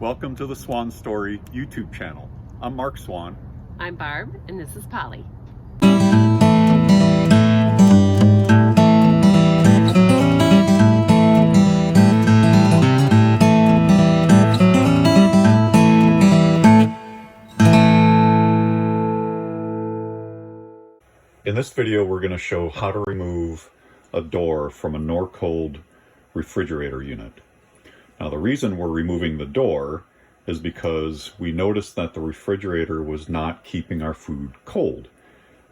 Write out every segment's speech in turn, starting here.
Welcome to the Swan Story YouTube channel. I'm Mark Swan. I'm Barb, and this is Polly. In this video, we're going to show how to remove a door from a Norcold refrigerator unit. Now, the reason we're removing the door is because we noticed that the refrigerator was not keeping our food cold.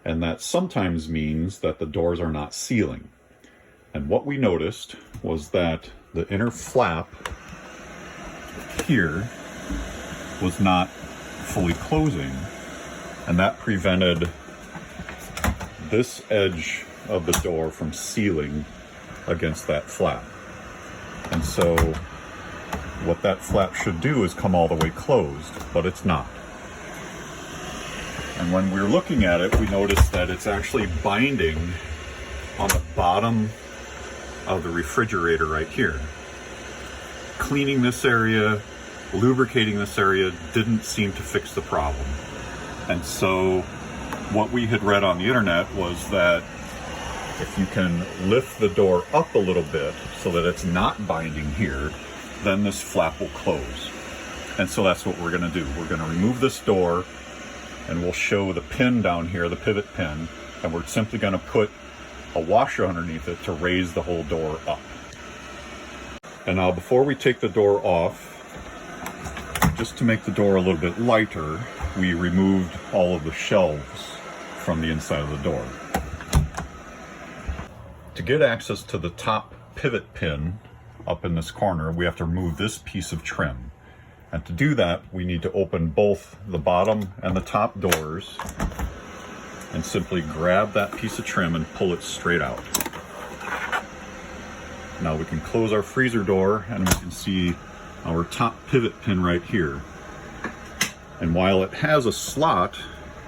And that sometimes means that the doors are not sealing. And what we noticed was that the inner flap here was not fully closing, and that prevented this edge of the door from sealing against that flap. And so what that flap should do is come all the way closed, but it's not. And when we're looking at it, we noticed that it's actually binding on the bottom of the refrigerator right here. Cleaning this area, lubricating this area didn't seem to fix the problem. And so what we had read on the internet was that if you can lift the door up a little bit so that it's not binding here, then this flap will close. And so that's what we're going to do. We're going to remove this door, and we'll show the pin down here, the pivot pin, and we're simply going to put a washer underneath it to raise the whole door up. And now before we take the door off, just to make the door a little bit lighter, we removed all of the shelves from the inside of the door. To get access to the top pivot pin up in this corner, we have to remove this piece of trim. And to do that, we need to open both the bottom and the top doors and simply grab that piece of trim and pull it straight out. Now we can close our freezer door, and we can see our top pivot pin right here. And while it has a slot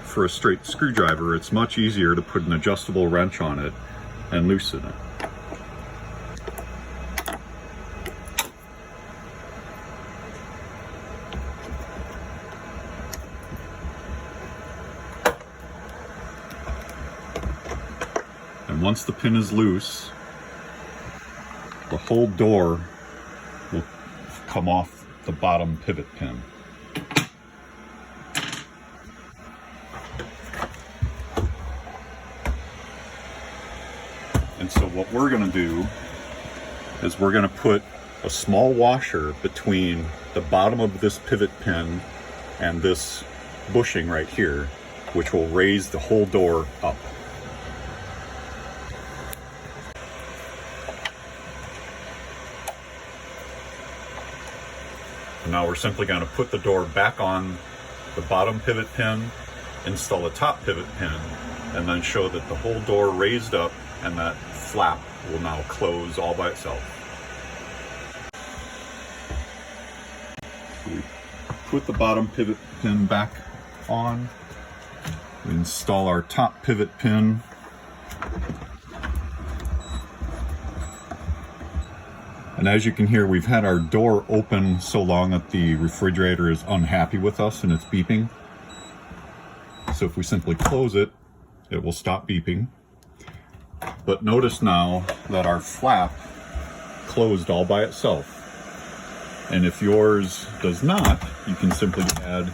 for a straight screwdriver, it's much easier to put an adjustable wrench on it and loosen it. And once the pin is loose, the whole door will come off the bottom pivot pin. And so what we're going to do is we're going to put a small washer between the bottom of this pivot pin and this bushing right here, which will raise the whole door up. Now we're simply going to put the door back on the bottom pivot pin, install the top pivot pin, and then show that the whole door raised up and that flap will now close all by itself. So we put the bottom pivot pin back on, we install our top pivot pin, and as you can hear, we've had our door open so long that the refrigerator is unhappy with us and it's beeping. So if we simply close it, it will stop beeping. But notice now that our flap closed all by itself. And if yours does not, you can simply add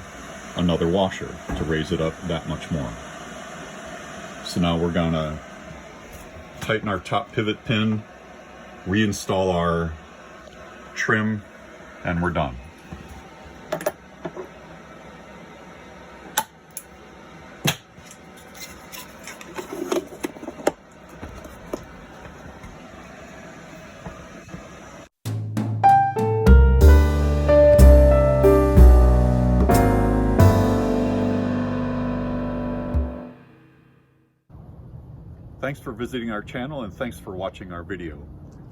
another washer to raise it up that much more. So now we're gonna tighten our top pivot pin, reinstall our trim, and we're done. Thanks for visiting our channel, and thanks for watching our video.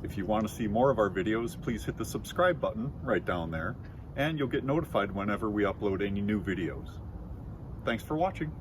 If you want to see more of our videos, please hit the subscribe button right down there, and you'll get notified whenever we upload any new videos. Thanks for watching.